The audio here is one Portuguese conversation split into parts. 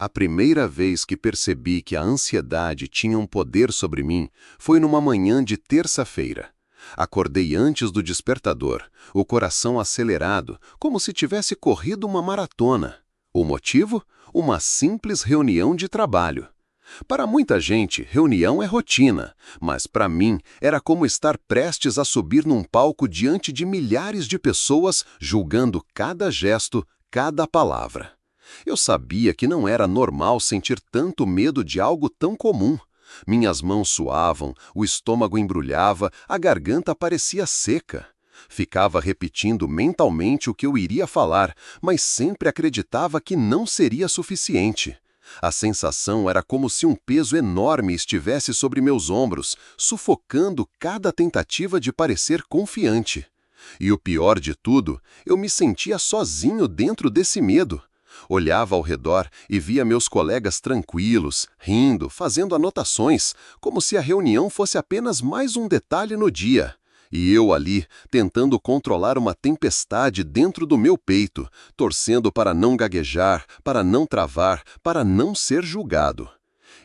A primeira vez que percebi que a ansiedade tinha um poder sobre mim foi numa manhã de terça-feira. Acordei antes do despertador, o coração acelerado, como se tivesse corrido uma maratona. O motivo? Uma simples reunião de trabalho. Para muita gente, reunião é rotina, mas para mim era como estar prestes a subir num palco diante de milhares de pessoas, julgando cada gesto, cada palavra. Eu sabia que não era normal sentir tanto medo de algo tão comum. Minhas mãos suavam, o estômago embrulhava, a garganta parecia seca. Ficava repetindo mentalmente o que eu iria falar, mas sempre acreditava que não seria suficiente. A sensação era como se um peso enorme estivesse sobre meus ombros, sufocando cada tentativa de parecer confiante. E o pior de tudo, eu me sentia sozinho dentro desse medo. Olhava ao redor e via meus colegas tranquilos, rindo, fazendo anotações, como se a reunião fosse apenas mais um detalhe no dia. E eu ali, tentando controlar uma tempestade dentro do meu peito, torcendo para não gaguejar, para não travar, para não ser julgado.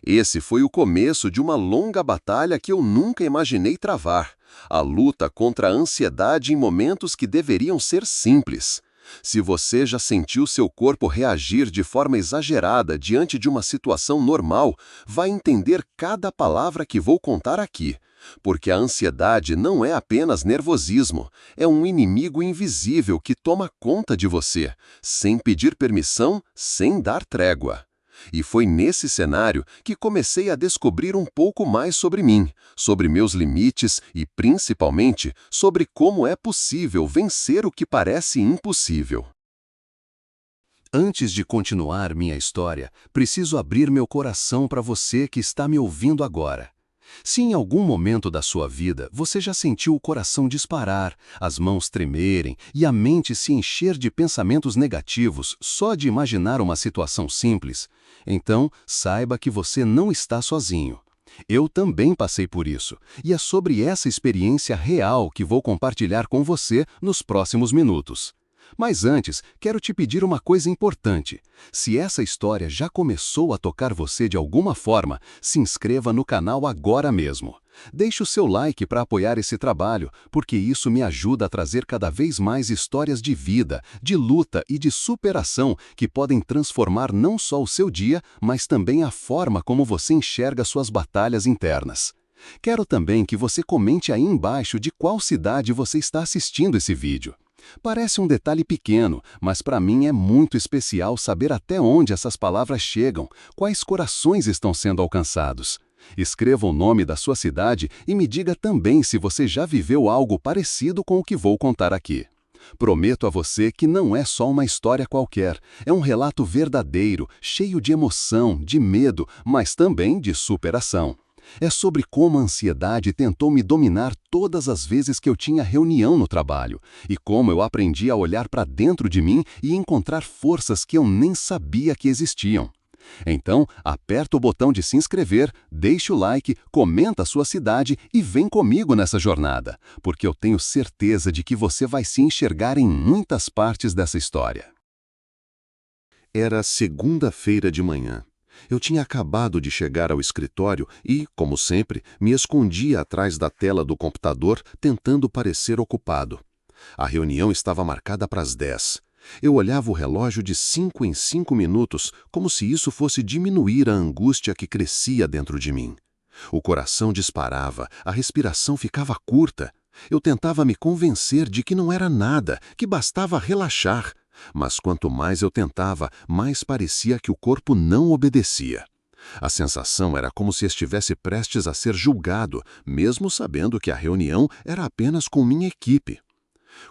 Esse foi o começo de uma longa batalha que eu nunca imaginei travar. A luta contra a ansiedade em momentos que deveriam ser simples. Se você já sentiu seu corpo reagir de forma exagerada diante de uma situação normal, vai entender cada palavra que vou contar aqui. Porque a ansiedade não é apenas nervosismo, é um inimigo invisível que toma conta de você, sem pedir permissão, sem dar trégua. E foi nesse cenário que comecei a descobrir um pouco mais sobre mim, sobre meus limites e, principalmente, sobre como é possível vencer o que parece impossível. Antes de continuar minha história, preciso abrir meu coração para você que está me ouvindo agora. Se em algum momento da sua vida você já sentiu o coração disparar, as mãos tremerem e a mente se encher de pensamentos negativos só de imaginar uma situação simples, então saiba que você não está sozinho. Eu também passei por isso, e é sobre essa experiência real que vou compartilhar com você nos próximos minutos. Mas antes, quero te pedir uma coisa importante. Se essa história já começou a tocar você de alguma forma, se inscreva no canal agora mesmo. Deixe o seu like para apoiar esse trabalho, porque isso me ajuda a trazer cada vez mais histórias de vida, de luta e de superação que podem transformar não só o seu dia, mas também a forma como você enxerga suas batalhas internas. Quero também que você comente aí embaixo de qual cidade você está assistindo esse vídeo. Parece um detalhe pequeno, mas para mim é muito especial saber até onde essas palavras chegam, quais corações estão sendo alcançados. Escreva o nome da sua cidade e me diga também se você já viveu algo parecido com o que vou contar aqui. Prometo a você que não é só uma história qualquer, é um relato verdadeiro, cheio de emoção, de medo, mas também de superação. É sobre como a ansiedade tentou me dominar todas as vezes que eu tinha reunião no trabalho, e como eu aprendi a olhar para dentro de mim e encontrar forças que eu nem sabia que existiam. Então, aperta o botão de se inscrever, deixe o like, comenta a sua cidade e vem comigo nessa jornada, porque eu tenho certeza de que você vai se enxergar em muitas partes dessa história. Era segunda-feira de manhã. Eu tinha acabado de chegar ao escritório e, como sempre, me escondia atrás da tela do computador, tentando parecer ocupado. A reunião estava marcada para as 10. Eu olhava o relógio de 5 em 5 minutos, como se isso fosse diminuir a angústia que crescia dentro de mim. O coração disparava, a respiração ficava curta. Eu tentava me convencer de que não era nada, que bastava relaxar. Mas quanto mais eu tentava, mais parecia que o corpo não obedecia. A sensação era como se estivesse prestes a ser julgado, mesmo sabendo que a reunião era apenas com minha equipe.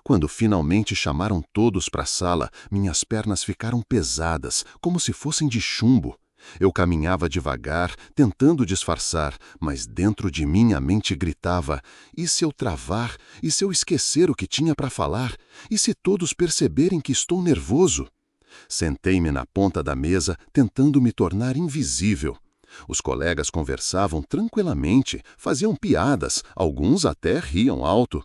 Quando finalmente chamaram todos para a sala, minhas pernas ficaram pesadas, como se fossem de chumbo. Eu caminhava devagar, tentando disfarçar, mas dentro de mim a mente gritava: e se eu travar? E se eu esquecer o que tinha para falar? E se todos perceberem que estou nervoso? Sentei-me na ponta da mesa, tentando me tornar invisível. Os colegas conversavam tranquilamente, faziam piadas, alguns até riam alto.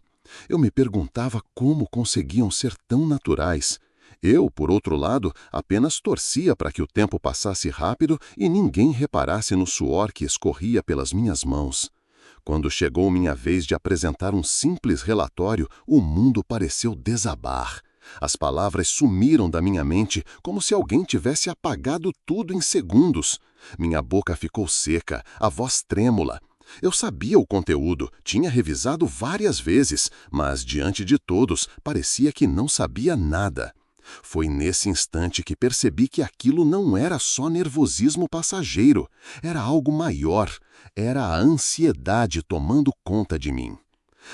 Eu me perguntava como conseguiam ser tão naturais. Eu, por outro lado, apenas torcia para que o tempo passasse rápido e ninguém reparasse no suor que escorria pelas minhas mãos. Quando chegou minha vez de apresentar um simples relatório, o mundo pareceu desabar. As palavras sumiram da minha mente como se alguém tivesse apagado tudo em segundos. Minha boca ficou seca, a voz trêmula. Eu sabia o conteúdo, tinha revisado várias vezes, mas diante de todos parecia que não sabia nada. Foi nesse instante que percebi que aquilo não era só nervosismo passageiro, era algo maior, era a ansiedade tomando conta de mim.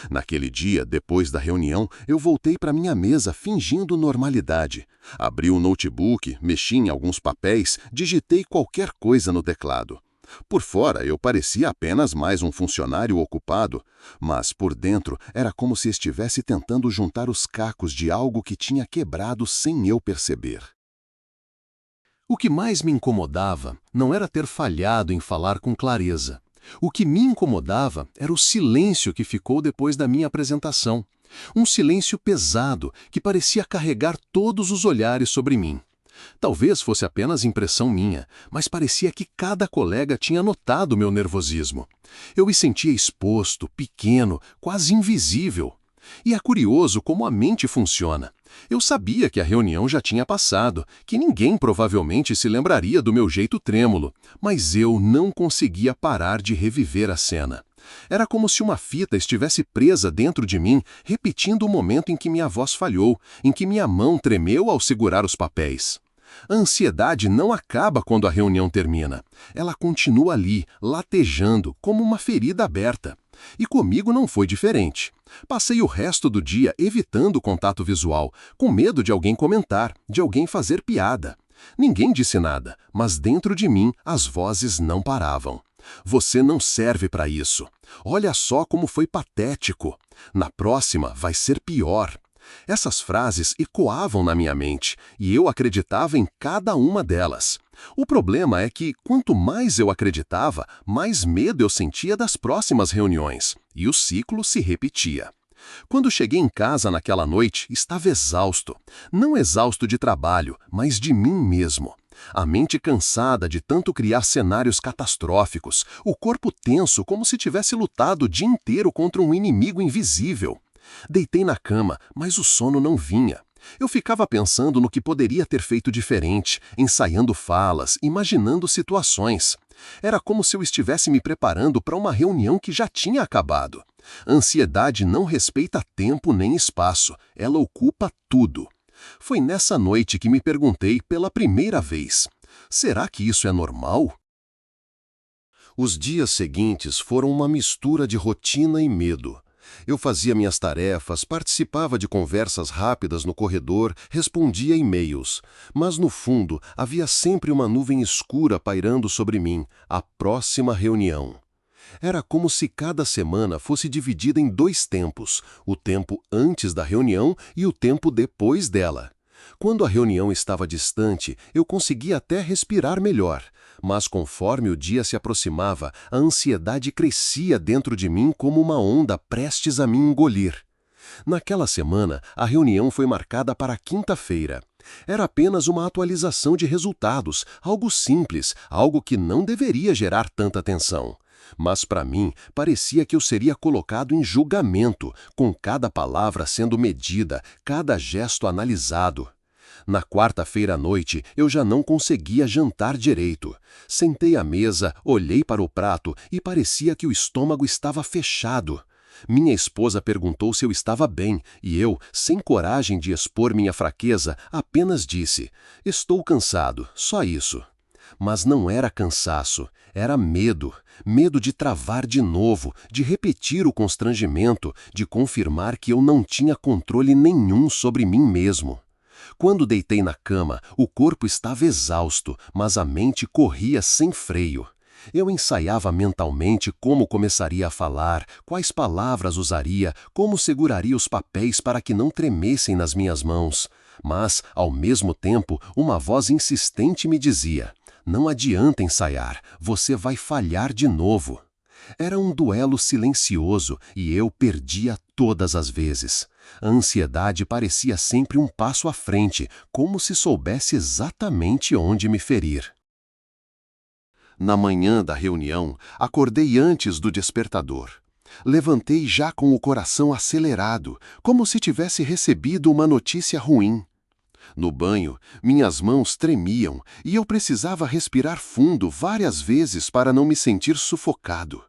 Naquele dia, depois da reunião, eu voltei para minha mesa fingindo normalidade. Abri o notebook, mexi em alguns papéis, digitei qualquer coisa no teclado. Por fora, eu parecia apenas mais um funcionário ocupado, mas por dentro era como se estivesse tentando juntar os cacos de algo que tinha quebrado sem eu perceber. O que mais me incomodava não era ter falhado em falar com clareza. O que me incomodava era o silêncio que ficou depois da minha apresentação. Um silêncio pesado que parecia carregar todos os olhares sobre mim. Talvez fosse apenas impressão minha, mas parecia que cada colega tinha notado meu nervosismo. Eu me sentia exposto, pequeno, quase invisível. E é curioso como a mente funciona. Eu sabia que a reunião já tinha passado, que ninguém provavelmente se lembraria do meu jeito trêmulo, mas eu não conseguia parar de reviver a cena. Era como se uma fita estivesse presa dentro de mim, repetindo o momento em que minha voz falhou, em que minha mão tremeu ao segurar os papéis. A ansiedade não acaba quando a reunião termina. Ela continua ali, latejando, como uma ferida aberta. E comigo não foi diferente. Passei o resto do dia evitando o contato visual, com medo de alguém comentar, de alguém fazer piada. Ninguém disse nada, mas dentro de mim as vozes não paravam. Você não serve para isso. Olha só como foi patético. Na próxima vai ser pior. Essas frases ecoavam na minha mente e eu acreditava em cada uma delas. O problema é que, quanto mais eu acreditava, mais medo eu sentia das próximas reuniões, e o ciclo se repetia. Quando cheguei em casa naquela noite, estava exausto. Não exausto de trabalho, mas de mim mesmo. A mente cansada de tanto criar cenários catastróficos, o corpo tenso como se tivesse lutado o dia inteiro contra um inimigo invisível. Deitei na cama, mas o sono não vinha. Eu ficava pensando no que poderia ter feito diferente, ensaiando falas, imaginando situações. Era como se eu estivesse me preparando para uma reunião que já tinha acabado. A ansiedade não respeita tempo nem espaço, ela ocupa tudo. Foi nessa noite que me perguntei pela primeira vez: será que isso é normal? Os dias seguintes foram uma mistura de rotina e medo. Eu fazia minhas tarefas, participava de conversas rápidas no corredor, respondia e-mails. Mas, no fundo, havia sempre uma nuvem escura pairando sobre mim, a próxima reunião. Era como se cada semana fosse dividida em 2 tempos, o tempo antes da reunião e o tempo depois dela. Quando a reunião estava distante, eu conseguia até respirar melhor. Mas conforme o dia se aproximava, a ansiedade crescia dentro de mim como uma onda prestes a me engolir. Naquela semana, a reunião foi marcada para quinta-feira. Era apenas uma atualização de resultados, algo simples, algo que não deveria gerar tanta tensão. Mas para mim, parecia que eu seria colocado em julgamento, com cada palavra sendo medida, cada gesto analisado. Na quarta-feira à noite, eu já não conseguia jantar direito. Sentei à mesa, olhei para o prato e parecia que o estômago estava fechado. Minha esposa perguntou se eu estava bem e eu, sem coragem de expor minha fraqueza, apenas disse: "Estou cansado, só isso." Mas não era cansaço, era medo. Medo de travar de novo, de repetir o constrangimento, de confirmar que eu não tinha controle nenhum sobre mim mesmo. Quando deitei na cama, o corpo estava exausto, mas a mente corria sem freio. Eu ensaiava mentalmente como começaria a falar, quais palavras usaria, como seguraria os papéis para que não tremessem nas minhas mãos. Mas, ao mesmo tempo, uma voz insistente me dizia: "Não adianta ensaiar, você vai falhar de novo." Era um duelo silencioso e eu perdia Todas as vezes. A ansiedade parecia sempre um passo à frente, como se soubesse exatamente onde me ferir. Na manhã da reunião, acordei antes do despertador. Levantei já com o coração acelerado, como se tivesse recebido uma notícia ruim. No banho, minhas mãos tremiam e eu precisava respirar fundo várias vezes para não me sentir sufocado.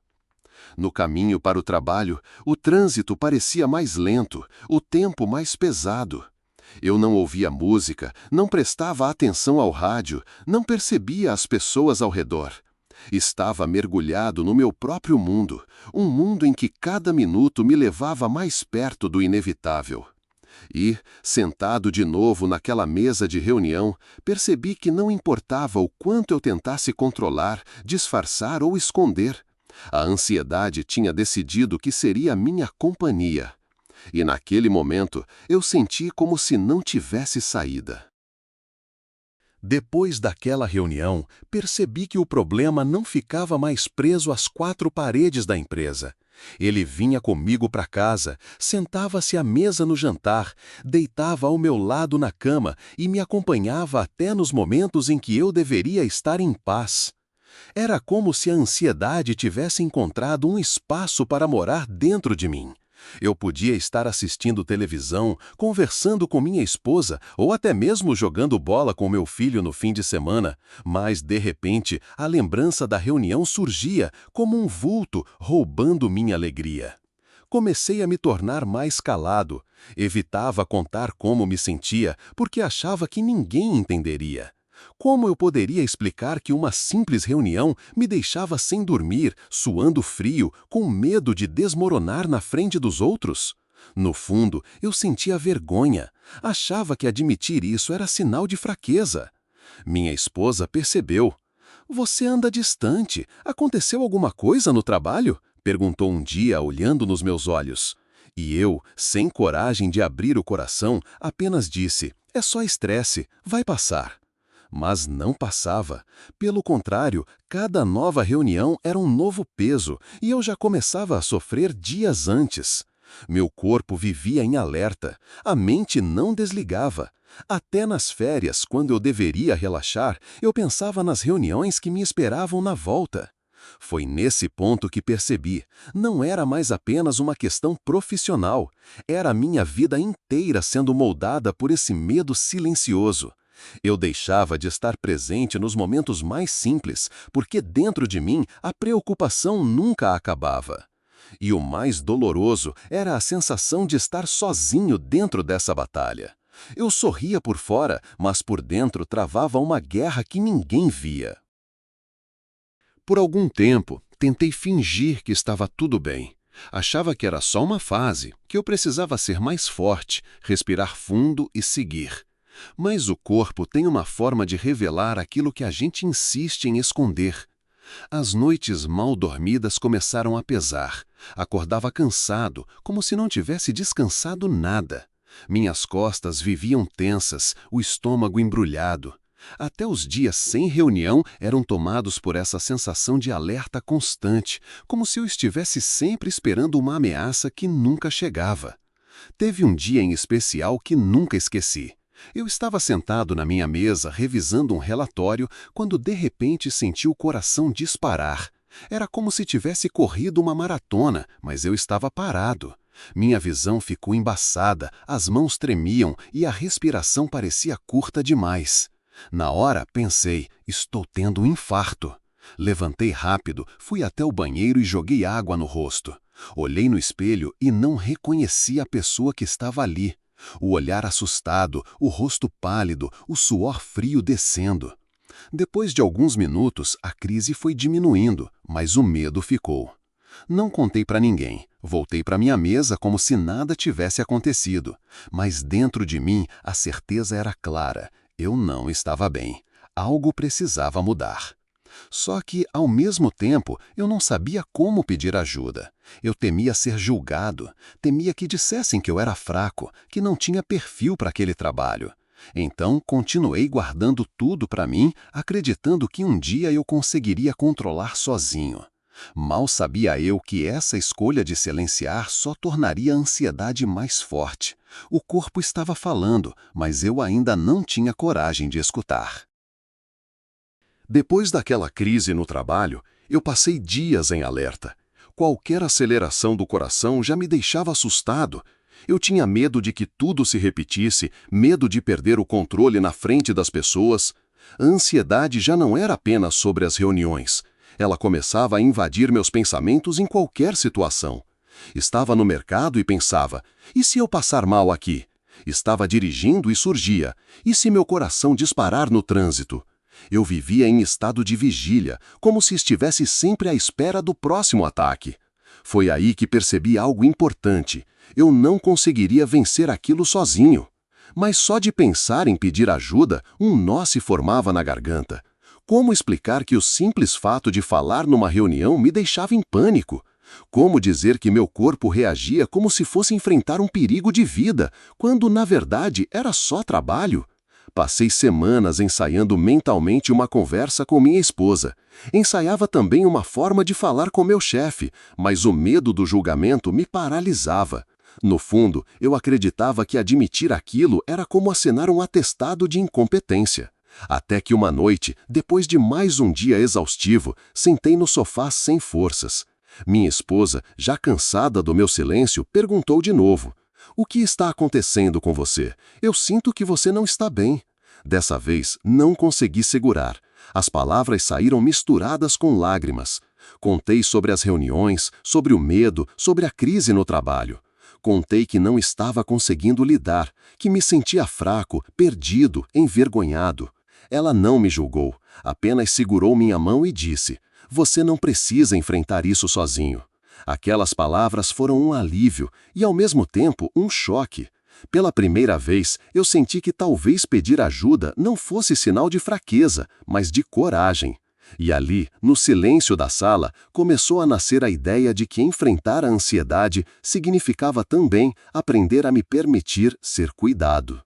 No caminho para o trabalho, o trânsito parecia mais lento, o tempo mais pesado. Eu não ouvia música, não prestava atenção ao rádio, não percebia as pessoas ao redor. Estava mergulhado no meu próprio mundo, um mundo em que cada minuto me levava mais perto do inevitável. E, sentado de novo naquela mesa de reunião, percebi que não importava o quanto eu tentasse controlar, disfarçar ou esconder. A ansiedade tinha decidido que seria minha companhia. E naquele momento, eu senti como se não tivesse saída. Depois daquela reunião, percebi que o problema não ficava mais preso às quatro paredes da empresa. Ele vinha comigo para casa, sentava-se à mesa no jantar, deitava ao meu lado na cama e me acompanhava até nos momentos em que eu deveria estar em paz. Era como se a ansiedade tivesse encontrado um espaço para morar dentro de mim. Eu podia estar assistindo televisão, conversando com minha esposa ou até mesmo jogando bola com meu filho no fim de semana, mas, de repente, a lembrança da reunião surgia como um vulto roubando minha alegria. Comecei a me tornar mais calado. Evitava contar como me sentia, porque achava que ninguém entenderia. Como eu poderia explicar que uma simples reunião me deixava sem dormir, suando frio, com medo de desmoronar na frente dos outros? No fundo, eu sentia vergonha. Achava que admitir isso era sinal de fraqueza. Minha esposa percebeu. "Você anda distante. Aconteceu alguma coisa no trabalho?" perguntou um dia, olhando nos meus olhos. E eu, sem coragem de abrir o coração, apenas disse: "É só estresse, vai passar." Mas não passava. Pelo contrário, cada nova reunião era um novo peso e eu já começava a sofrer dias antes. Meu corpo vivia em alerta, a mente não desligava. Até nas férias, quando eu deveria relaxar, eu pensava nas reuniões que me esperavam na volta. Foi nesse ponto que percebi, não era mais apenas uma questão profissional, era a minha vida inteira sendo moldada por esse medo silencioso. Eu deixava de estar presente nos momentos mais simples, porque dentro de mim a preocupação nunca acabava. E o mais doloroso era a sensação de estar sozinho dentro dessa batalha. Eu sorria por fora, mas por dentro travava uma guerra que ninguém via. Por algum tempo, tentei fingir que estava tudo bem. Achava que era só uma fase, que eu precisava ser mais forte, respirar fundo e seguir. Mas o corpo tem uma forma de revelar aquilo que a gente insiste em esconder. As noites mal dormidas começaram a pesar. Acordava cansado, como se não tivesse descansado nada. Minhas costas viviam tensas, o estômago embrulhado. Até os dias sem reunião eram tomados por essa sensação de alerta constante, como se eu estivesse sempre esperando uma ameaça que nunca chegava. Teve um dia em especial que nunca esqueci. Eu estava sentado na minha mesa revisando um relatório quando de repente senti o coração disparar. Era como se tivesse corrido uma maratona, mas eu estava parado. Minha visão ficou embaçada, as mãos tremiam e a respiração parecia curta demais. Na hora, pensei, estou tendo um infarto. Levantei rápido, fui até o banheiro e joguei água no rosto. Olhei no espelho e não reconheci a pessoa que estava ali. O olhar assustado, o rosto pálido, o suor frio descendo. Depois de alguns minutos, a crise foi diminuindo, mas o medo ficou. Não contei para ninguém. Voltei para minha mesa como se nada tivesse acontecido. Mas dentro de mim, a certeza era clara. Eu não estava bem. Algo precisava mudar. Só que, ao mesmo tempo, eu não sabia como pedir ajuda. Eu temia ser julgado, temia que dissessem que eu era fraco, que não tinha perfil para aquele trabalho. Então, continuei guardando tudo para mim, acreditando que um dia eu conseguiria controlar sozinho. Mal sabia eu que essa escolha de silenciar só tornaria a ansiedade mais forte. O corpo estava falando, mas eu ainda não tinha coragem de escutar. Depois daquela crise no trabalho, eu passei dias em alerta. Qualquer aceleração do coração já me deixava assustado. Eu tinha medo de que tudo se repetisse, medo de perder o controle na frente das pessoas. A ansiedade já não era apenas sobre as reuniões. Ela começava a invadir meus pensamentos em qualquer situação. Estava no mercado e pensava, e se eu passar mal aqui? Estava dirigindo e surgia, e se meu coração disparar no trânsito? Eu vivia em estado de vigília, como se estivesse sempre à espera do próximo ataque. Foi aí que percebi algo importante. Eu não conseguiria vencer aquilo sozinho. Mas só de pensar em pedir ajuda, um nó se formava na garganta. Como explicar que o simples fato de falar numa reunião me deixava em pânico? Como dizer que meu corpo reagia como se fosse enfrentar um perigo de vida, quando, na verdade, era só trabalho? Passei semanas ensaiando mentalmente uma conversa com minha esposa. Ensaiava também uma forma de falar com meu chefe, mas o medo do julgamento me paralisava. No fundo, eu acreditava que admitir aquilo era como assinar um atestado de incompetência. Até que uma noite, depois de mais um dia exaustivo, sentei no sofá sem forças. Minha esposa, já cansada do meu silêncio, perguntou de novo: "O que está acontecendo com você? Eu sinto que você não está bem." Dessa vez, não consegui segurar. As palavras saíram misturadas com lágrimas. Contei sobre as reuniões, sobre o medo, sobre a crise no trabalho. Contei que não estava conseguindo lidar, que me sentia fraco, perdido, envergonhado. Ela não me julgou, apenas segurou minha mão e disse: "Você não precisa enfrentar isso sozinho." Aquelas palavras foram um alívio e, ao mesmo tempo, um choque. Pela primeira vez, eu senti que talvez pedir ajuda não fosse sinal de fraqueza, mas de coragem. E ali, no silêncio da sala, começou a nascer a ideia de que enfrentar a ansiedade significava também aprender a me permitir ser cuidado.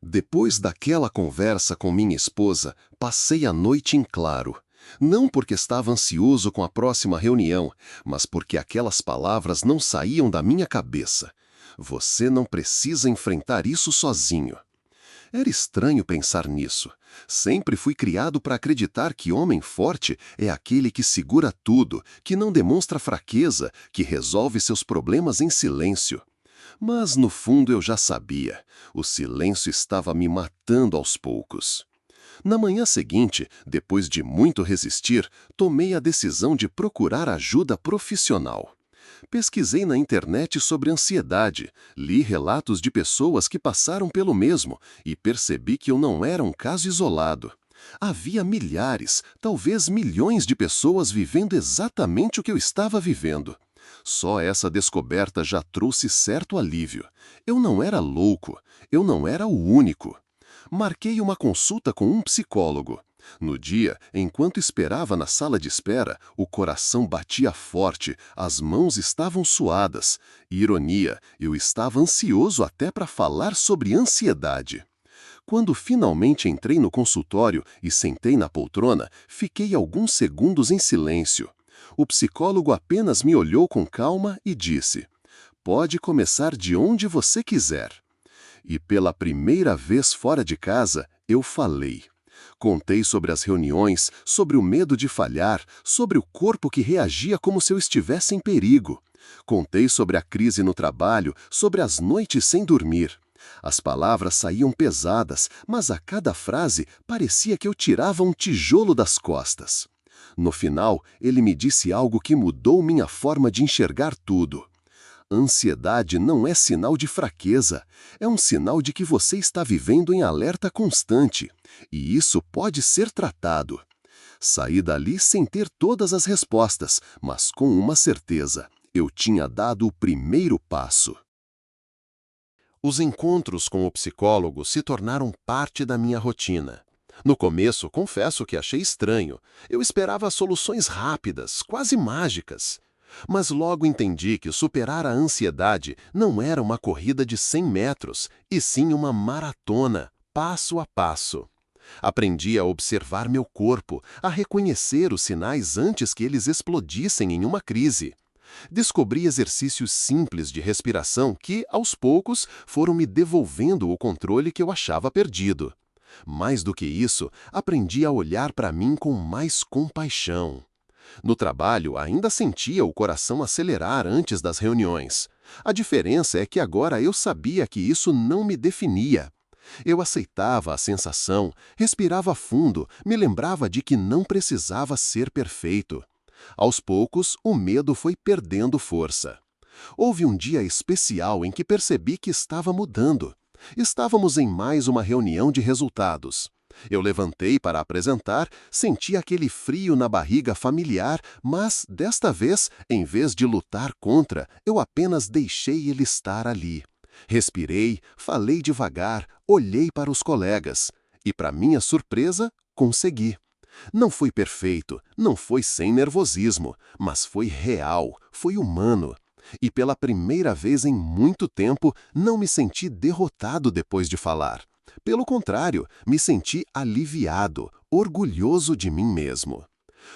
Depois daquela conversa com minha esposa, passei a noite em claro. Não porque estava ansioso com a próxima reunião, mas porque aquelas palavras não saíam da minha cabeça. Você não precisa enfrentar isso sozinho. Era estranho pensar nisso. Sempre fui criado para acreditar que homem forte é aquele que segura tudo, que não demonstra fraqueza, que resolve seus problemas em silêncio. Mas, no fundo, eu já sabia. O silêncio estava me matando aos poucos. Na manhã seguinte, depois de muito resistir, tomei a decisão de procurar ajuda profissional. Pesquisei na internet sobre ansiedade, li relatos de pessoas que passaram pelo mesmo e percebi que eu não era um caso isolado. Havia milhares, talvez milhões de pessoas vivendo exatamente o que eu estava vivendo. Só essa descoberta já trouxe certo alívio. Eu não era louco, eu não era o único. Marquei uma consulta com um psicólogo. No dia, enquanto esperava na sala de espera, o coração batia forte, as mãos estavam suadas. Ironia, eu estava ansioso até para falar sobre ansiedade. Quando finalmente entrei no consultório e sentei na poltrona, fiquei alguns segundos em silêncio. O psicólogo apenas me olhou com calma e disse: "Pode começar de onde você quiser." E pela primeira vez fora de casa, eu falei. Contei sobre as reuniões, sobre o medo de falhar, sobre o corpo que reagia como se eu estivesse em perigo. Contei sobre a crise no trabalho, sobre as noites sem dormir. As palavras saíam pesadas, mas a cada frase parecia que eu tirava um tijolo das costas. No final, ele me disse algo que mudou minha forma de enxergar tudo. Ansiedade não é sinal de fraqueza, é um sinal de que você está vivendo em alerta constante, e isso pode ser tratado. Saí dali sem ter todas as respostas, mas com uma certeza: eu tinha dado o primeiro passo. Os encontros com o psicólogo se tornaram parte da minha rotina. No começo, confesso que achei estranho. Eu esperava soluções rápidas, quase mágicas. Mas logo entendi que superar a ansiedade não era uma corrida de 100 metros, e sim uma maratona, passo a passo. Aprendi a observar meu corpo, a reconhecer os sinais antes que eles explodissem em uma crise. Descobri exercícios simples de respiração que, aos poucos, foram me devolvendo o controle que eu achava perdido. Mais do que isso, aprendi a olhar para mim com mais compaixão. No trabalho, ainda sentia o coração acelerar antes das reuniões. A diferença é que agora eu sabia que isso não me definia. Eu aceitava a sensação, respirava fundo, me lembrava de que não precisava ser perfeito. Aos poucos, o medo foi perdendo força. Houve um dia especial em que percebi que estava mudando. Estávamos em mais uma reunião de resultados. Eu levantei para apresentar, senti aquele frio na barriga familiar, mas, desta vez, em vez de lutar contra, eu apenas deixei ele estar ali. Respirei, falei devagar, olhei para os colegas. E, para minha surpresa, consegui. Não foi perfeito, não foi sem nervosismo, mas foi real, foi humano. E pela primeira vez em muito tempo, não me senti derrotado depois de falar. Pelo contrário, me senti aliviado, orgulhoso de mim mesmo.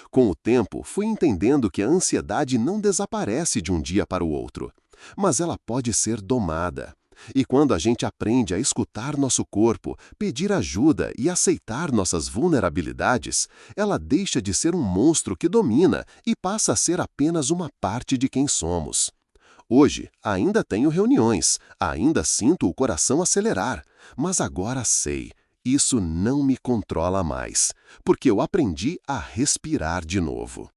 Com o tempo, fui entendendo que a ansiedade não desaparece de um dia para o outro, mas ela pode ser domada. E quando a gente aprende a escutar nosso corpo, pedir ajuda e aceitar nossas vulnerabilidades, ela deixa de ser um monstro que domina e passa a ser apenas uma parte de quem somos. Hoje, ainda tenho reuniões, ainda sinto o coração acelerar, mas agora sei, isso não me controla mais, porque eu aprendi a respirar de novo.